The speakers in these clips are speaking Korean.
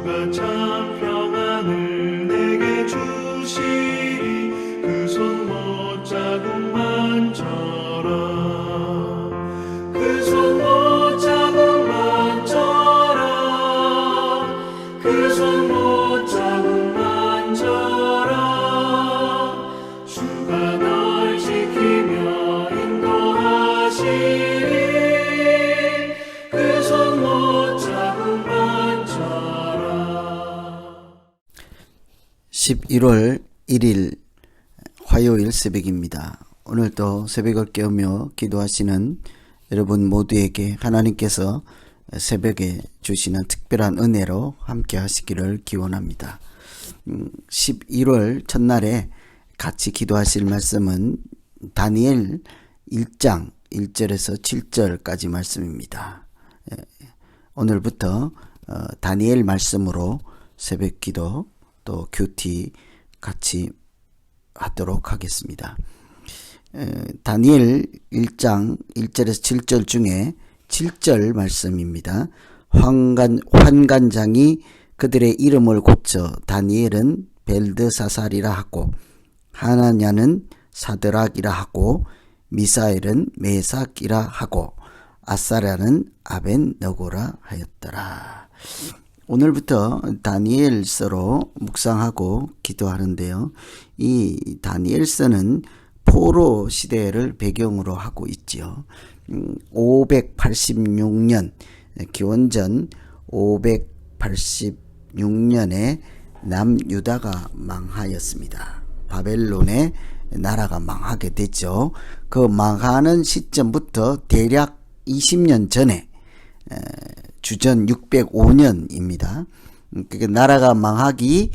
주가 참 평안을 내게 주시리. 그 손 못자국만 져라. 그 손 못자국만 져라. 그 손 못자국만 져라. 주가 널 지키며 인도하시리. 그 손 못자국만 져라. 11월 1일 화요일 새벽입니다. 오늘도 새벽을 깨우며 기도하시는 여러분 모두에게 하나님께서 새벽에 주시는 특별한 은혜로 함께 하시기를 기원합니다. 11월 첫날에 같이 기도하실 말씀은 다니엘 1장 1절에서 7절까지 말씀입니다. 오늘부터 다니엘 말씀으로 새벽 기도 또 큐티 같이 하도록 하겠습니다. 다니엘 1장 1절에서 7절 중에 7절 말씀입니다. 환관장이 그들의 이름을 고쳐 다니엘은 벨드사살이라 하고 하나냐는 사드락이라 하고 미사엘은 메삭이라 하고 아사랴는 아벤너고라 하였더라. 오늘부터 다니엘서로 묵상하고 기도하는데요. 이 다니엘서는 포로 시대를 배경으로 하고 있지요. 586년 기원전 586년에 남유다가 망하였습니다. 바벨론의 나라가 망하게 됐죠. 그 망하는 시점부터 대략 20년 전에 주전 605년입니다. 그러니까 나라가 망하기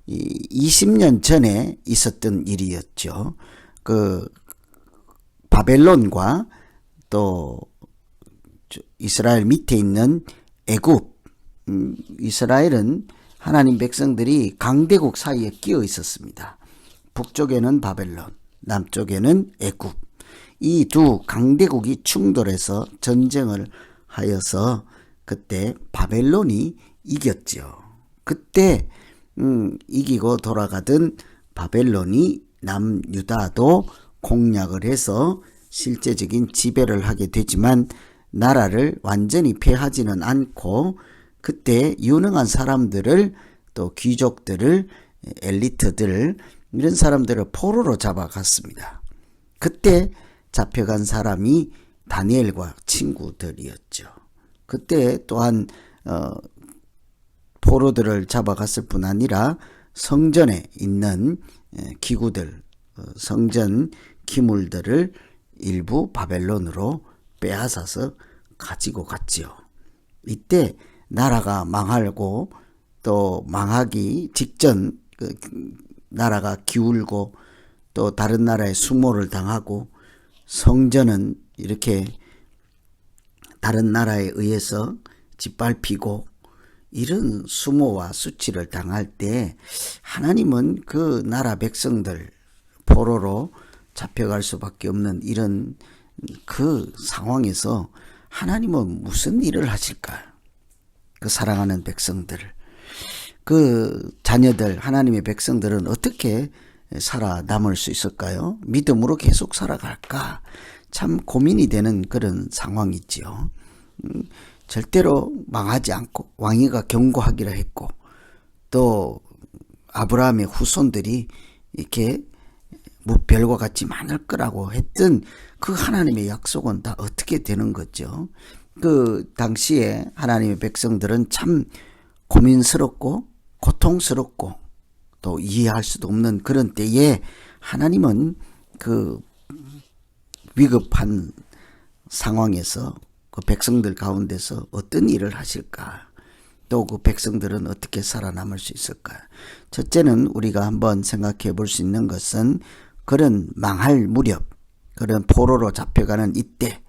20년 전에 있었던 일이었죠. 그 바벨론과 또 이스라엘 밑에 있는 애굽, 이스라엘은 하나님 백성들이 강대국 사이에 끼어 있었습니다. 북쪽에는 바벨론, 남쪽에는 애굽. 이 두 강대국이 충돌해서 전쟁을 하여서 그때 바벨론이 이겼죠. 그때 이기고 돌아가던 바벨론이 남유다도 공략을 해서 실제적인 지배를 하게 되지만 나라를 완전히 패하지는 않고 그때 유능한 사람들을 또 귀족들을 엘리트들 이런 사람들을 포로로 잡아갔습니다. 그때 잡혀간 사람이 다니엘과 친구들이었죠. 그때 또한 포로들을 잡아갔을 뿐 아니라 성전에 있는 기구들, 성전 기물들을 일부 바벨론으로 빼앗아서 가지고 갔지요. 이때 나라가 망하고 또 망하기 직전 나라가 기울고 또 다른 나라에 수모를 당하고 성전은 이렇게 다른 나라에 의해서 짓밟히고 이런 수모와 수치를 당할 때 하나님은 그 나라 백성들 포로로 잡혀갈 수밖에 없는 이런 그 상황에서 하나님은 무슨 일을 하실까? 그 사랑하는 백성들을, 그 자녀들, 하나님의 백성들은 어떻게 살아남을 수 있을까요? 믿음으로 계속 살아갈까? 참 고민이 되는 그런 상황이지요. 절대로 망하지 않고 왕위가 견고하기로 했고 또 아브라함의 후손들이 이렇게 별과 같이 많을 거라고 했던 그 하나님의 약속은 다 어떻게 되는 거죠? 그 당시에 하나님의 백성들은 참 고민스럽고 고통스럽고 또 이해할 수도 없는 그런 때에 하나님은 그 위급한 상황에서 그 백성들 가운데서 어떤 일을 하실까? 또 그 백성들은 어떻게 살아남을 수 있을까? 첫째는 우리가 한번 생각해 볼 수 있는 것은 그런 망할 무렵, 그런 포로로 잡혀가는 이때,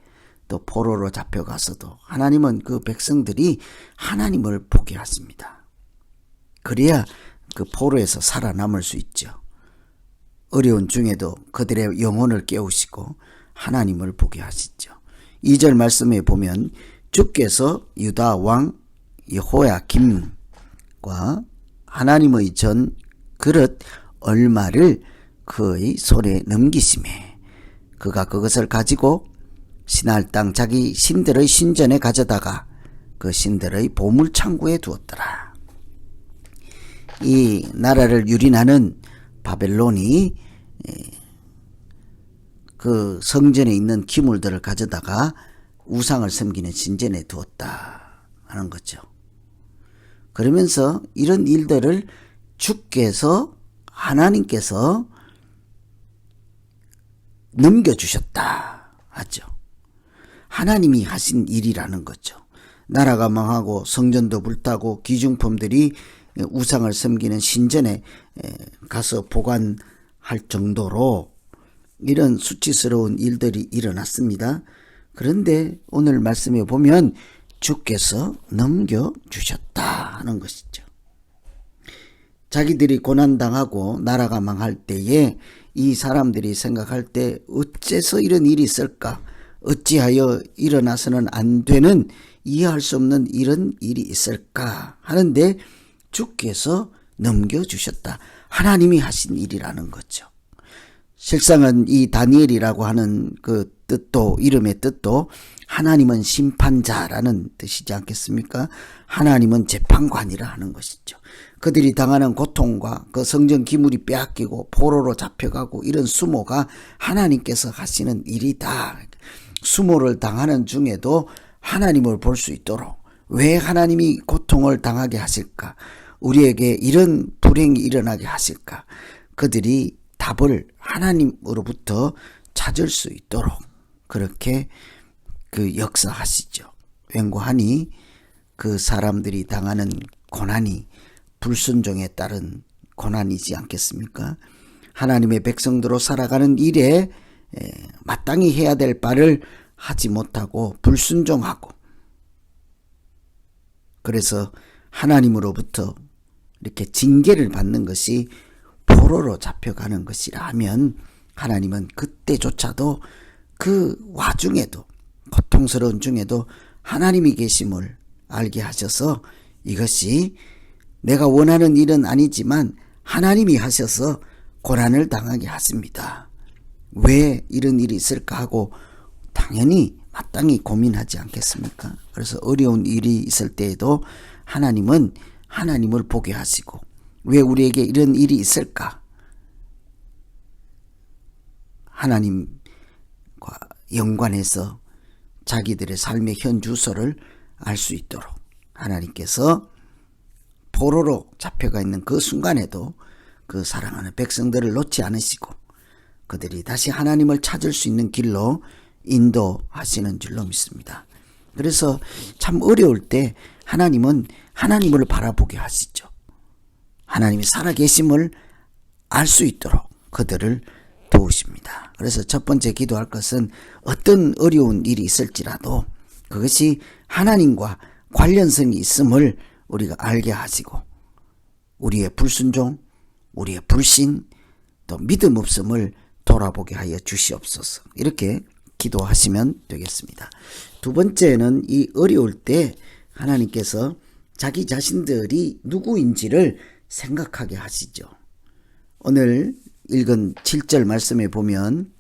또 포로로 잡혀가서도 하나님은 그 백성들이 하나님을 보게 하십니다. 그래야 그 포로에서 살아남을 수 있죠. 어려운 중에도 그들의 영혼을 깨우시고 하나님을 보게 하시죠. 2절 말씀에 보면 주께서 유다 왕 여호야김 그릇과 하나님의 전 그릇 얼마를 그의 손에 넘기심에 그가 그것을 가지고 신할 땅 자기 신들의 신전에 가져다가 그 신들의 보물창고에 두었더라. 이 나라를 유린하는 바벨론이 그 성전에 있는 기물들을 가져다가 우상을 섬기는 신전에 두었다 하는 거죠. 그러면서 이런 일들을 주께서 하나님께서 넘겨주셨다 하죠. 하나님이 하신 일이라는 거죠. 나라가 망하고 성전도 불타고 기중품들이 우상을 섬기는 신전에 가서 보관할 정도로 이런 수치스러운 일들이 일어났습니다. 그런데 오늘 말씀에 보면 주께서 넘겨주셨다 하는 것이죠. 자기들이 고난당하고 나라가 망할 때에 이 사람들이 생각할 때 어째서 이런 일이 있을까? 어찌하여 일어나서는 안 되는 이해할 수 없는 이런 일이 있을까 하는데 주께서 넘겨주셨다. 하나님이 하신 일이라는 거죠. 실상은 이 다니엘이라고 하는 그 뜻도 이름의 뜻도 하나님은 심판자라는 뜻이지 않겠습니까? 하나님은 재판관이라 하는 것이죠. 그들이 당하는 고통과 그 성전 기물이 빼앗기고 포로로 잡혀가고 이런 수모가 하나님께서 하시는 일이다. 수모를 당하는 중에도 하나님을 볼 수 있도록 왜 하나님이 고통을 당하게 하실까? 우리에게 이런 불행이 일어나게 하실까? 그들이 답을 하나님으로부터 찾을 수 있도록 그렇게 그 역사하시죠. 웬고하니 그 사람들이 당하는 고난이 불순종에 따른 고난이지 않겠습니까? 하나님의 백성들로 살아가는 일에 마땅히 해야 될 바를 하지 못하고 불순종하고 그래서 하나님으로부터 이렇게 징계를 받는 것이 포로로 잡혀가는 것이라면 하나님은 그때조차도 그 와중에도 고통스러운 중에도 하나님이 계심을 알게 하셔서 이것이 내가 원하는 일은 아니지만 하나님이 하셔서 고난을 당하게 하십니다. 왜 이런 일이 있을까 하고 당연히 마땅히 고민하지 않겠습니까? 그래서 어려운 일이 있을 때에도 하나님은 하나님을 보게 하시고 왜 우리에게 이런 일이 있을까? 하나님과 연관해서 자기들의 삶의 현 주소를 알 수 있도록 하나님께서 포로로 잡혀가 있는 그 순간에도 그 사랑하는 백성들을 놓지 않으시고 그들이 다시 하나님을 찾을 수 있는 길로 인도하시는 줄로 믿습니다. 그래서 참 어려울 때 하나님은 하나님을 바라보게 하시죠. 하나님이 살아계심을 알 수 있도록 그들을 도우십니다. 그래서 첫 번째 기도할 것은 어떤 어려운 일이 있을지라도 그것이 하나님과 관련성이 있음을 우리가 알게 하시고 우리의 불순종, 우리의 불신, 또 믿음 없음을 돌아보게 하여 주시옵소서. 이렇게 기도하시면 되겠습니다. 두 번째는 이 어려울 때 하나님께서 자기 자신들이 누구인지를 생각하게 하시죠. 오늘 읽은 7절 말씀에 보면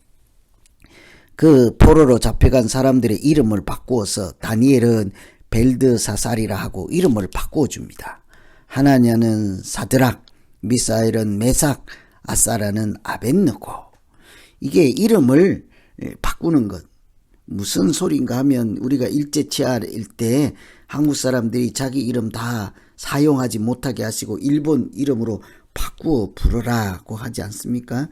그 포로로 잡혀간 사람들의 이름을 바꾸어서 다니엘은 벨드사살이라 하고 이름을 바꾸어 줍니다. 하나냐는 사드락, 미사엘은 메삭, 아사라는 아벳느고. 이게 이름을 바꾸는 것 무슨 소린가 하면 우리가 일제치하일 때 한국 사람들이 자기 이름 다 사용하지 못하게 하시고 일본 이름으로 바꾸어 부르라고 하지 않습니까?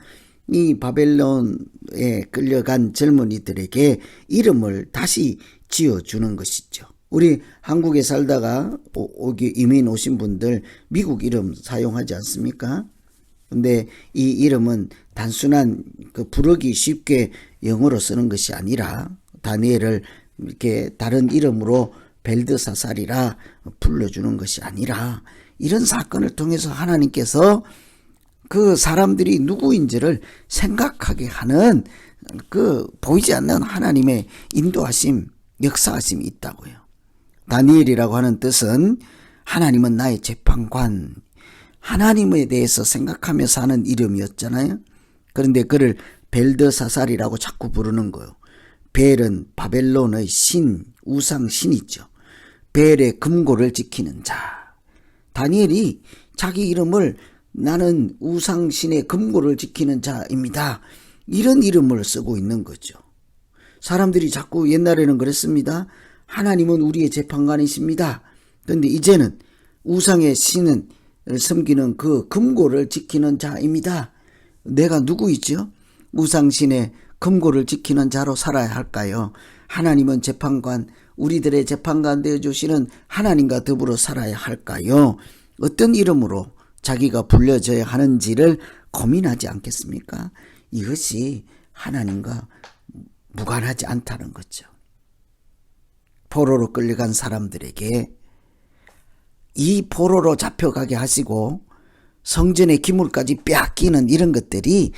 이 바벨론에 끌려간 젊은이들에게 이름을 다시 지어주는 것이죠. 우리 한국에 살다가 이민 오신 분들 미국 이름 사용하지 않습니까? 근데 이 이름은 단순한 그 부르기 쉽게 영어로 쓰는 것이 아니라 다니엘을 이렇게 다른 이름으로 벨드사살이라 불러주는 것이 아니라 이런 사건을 통해서 하나님께서 그 사람들이 누구인지를 생각하게 하는 그 보이지 않는 하나님의 인도하심, 역사하심이 있다고요. 다니엘이라고 하는 뜻은 하나님은 나의 재판관. 하나님에 대해서 생각하며 사는 이름이었잖아요. 그런데 그를 벨드사살이라고 자꾸 부르는 거예요. 벨은 바벨론의 신, 우상 신이죠. 벨의 금고를 지키는 자. 다니엘이 자기 이름을 나는 우상신의 금고를 지키는 자입니다. 이런 이름을 쓰고 있는 거죠. 사람들이 자꾸 옛날에는 그랬습니다. 하나님은 우리의 재판관이십니다. 그런데 이제는 우상의 신은 섬기는 그 금고를 지키는 자입니다. 내가 누구이죠? 우상신의 금고를 지키는 자로 살아야 할까요? 하나님은 재판관, 우리들의 재판관 되어주시는 하나님과 더불어 살아야 할까요? 어떤 이름으로 자기가 불려져야 하는지를 고민하지 않겠습니까? 이것이 하나님과 무관하지 않다는 거죠. 포로로 끌려간 사람들에게 이 포로로 잡혀가게 하시고 성전의 기물까지 빼앗기는 이런 것들이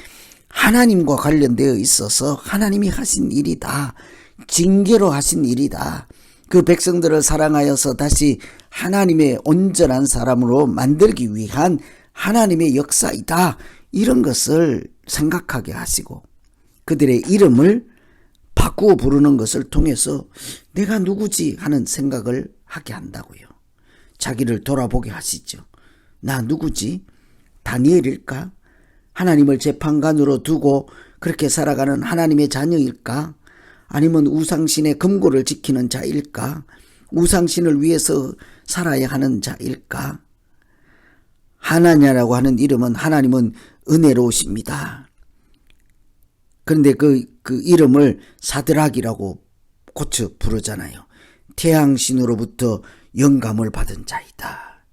하나님과 관련되어 있어서 하나님이 하신 일이다. 징계로 하신 일이다. 그 백성들을 사랑하여서 다시 하나님의 온전한 사람으로 만들기 위한 하나님의 역사이다. 이런 것을 생각하게 하시고 그들의 이름을 바꾸어 부르는 것을 통해서 내가 누구지 하는 생각을 하게 한다고요. 자기를 돌아보게 하시죠. 나 누구지? 다니엘일까? 하나님을 재판관으로 두고 그렇게 살아가는 하나님의 자녀일까? 아니면 우상신의 금고를 지키는 자일까? 우상신을 위해서 살아야 하는 자일까? 하나냐라고 하는 이름은 하나님은 은혜로우십니다. 그런데 그 이름을 사드락이라고 고쳐 부르잖아요. 태양신으로부터 영감을 받은 자이다.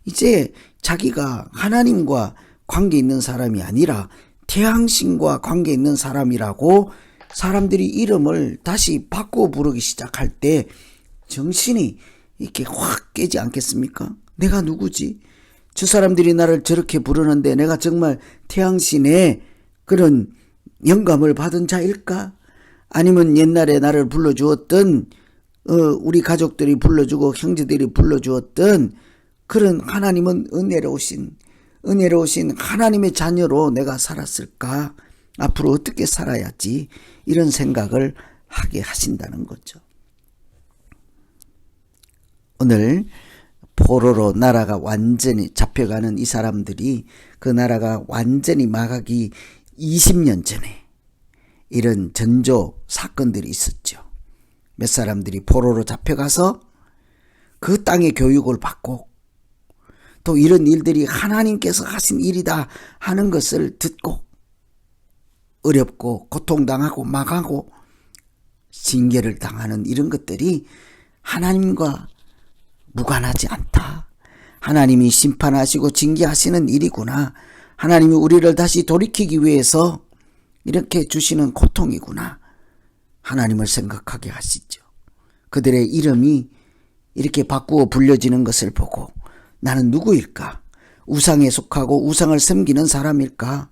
이제 자기가 하나님과 관계 있는 사람이 아니라 태양신과 관계 있는 사람이라고 사람들이 이름을 다시 바꾸어 부르기 시작할 때 정신이 이렇게 확 깨지 않겠습니까? 내가 누구지? 저 사람들이 나를 저렇게 부르는데 내가 정말 태양신의 그런 영감을 받은 자일까? 아니면 옛날에 나를 불러주었던 우리 가족들이 불러주고 형제들이 불러주었던 그런 하나님은 은혜로우신 하나님의 자녀로 내가 살았을까? 앞으로 어떻게 살아야지? 이런 생각을 하게 하신다는 거죠. 오늘 포로로 나라가 완전히 잡혀가는 이 사람들이 그 나라가 완전히 망하기 20년 전에 이런 전조 사건들이 있었죠. 몇 사람들이 포로로 잡혀가서 그 땅의 교육을 받고 또 이런 일들이 하나님께서 하신 일이다 하는 것을 듣고 어렵고 고통당하고 망하고 징계를 당하는 이런 것들이 하나님과 무관하지 않다. 하나님이 심판하시고 징계하시는 일이구나. 하나님이 우리를 다시 돌이키기 위해서 이렇게 주시는 고통이구나. 하나님을 생각하게 하시죠. 그들의 이름이 이렇게 바꾸어 불려지는 것을 보고 나는 누구일까? 우상에 속하고 우상을 섬기는 사람일까?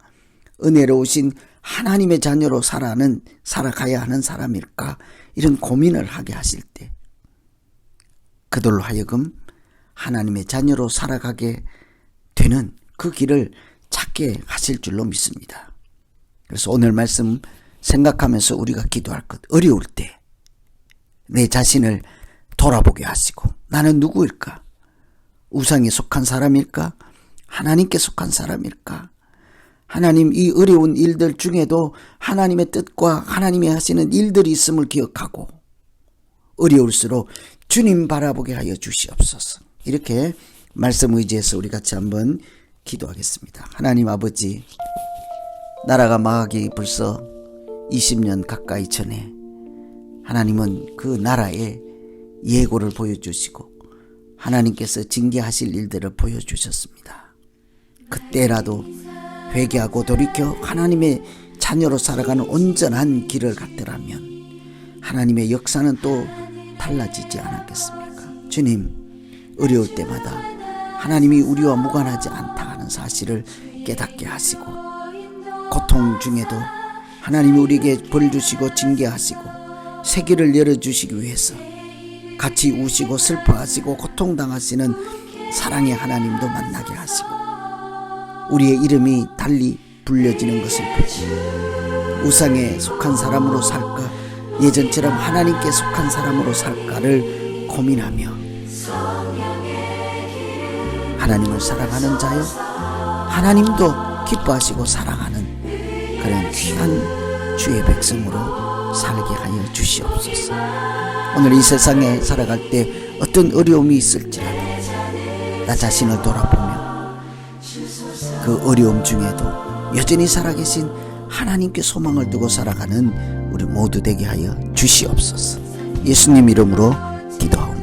은혜로우신 하나님의 자녀로 살아가야 하는 사람일까? 이런 고민을 하게 하실 때 그들로 하여금 하나님의 자녀로 살아가게 되는 그 길을 찾게 하실 줄로 믿습니다. 그래서 오늘 말씀 생각하면서 우리가 기도할 것, 어려울 때 내 자신을 돌아보게 하시고 나는 누구일까? 우상에 속한 사람일까? 하나님께 속한 사람일까? 하나님 이 어려운 일들 중에도 하나님의 뜻과 하나님이 하시는 일들이 있음을 기억하고 어려울수록 주님 바라보게 하여 주시옵소서. 이렇게 말씀 의지해서 우리 같이 한번 기도하겠습니다. 하나님 아버지, 나라가 망하기 벌써 20년 가까이 전에 하나님은 그 나라에 예고를 보여주시고 하나님께서 징계하실 일들을 보여주셨습니다. 그때라도 회개하고 돌이켜 하나님의 자녀로 살아가는 온전한 길을 갔더라면 하나님의 역사는 또 달라지지 않았겠습니까? 주님, 어려울 때마다 하나님이 우리와 무관하지 않다 하는 사실을 깨닫게 하시고 고통 중에도 하나님이 우리에게 벌 주시고 징계하시고 세계를 열어주시기 위해서 같이 우시고 슬퍼하시고 고통당하시는 사랑의 하나님도 만나게 하시고 우리의 이름이 달리 불려지는 것을 보고 우상에 속한 사람으로 살까 예전처럼 하나님께 속한 사람으로 살까를 고민하며 하나님을 사랑하는 자요 하나님도 기뻐하시고 사랑하는 그런 귀한 주의 백성으로 살게 하여 주시옵소서. 오늘 이 세상에 살아갈 때 어떤 어려움이 있을지라도 나 자신을 돌아보며 그 어려움 중에도 여전히 살아계신 하나님께 소망을 두고 살아가는 우리 모두 되게 하여 주시옵소서. 예수님 이름으로 기도하옵나이다.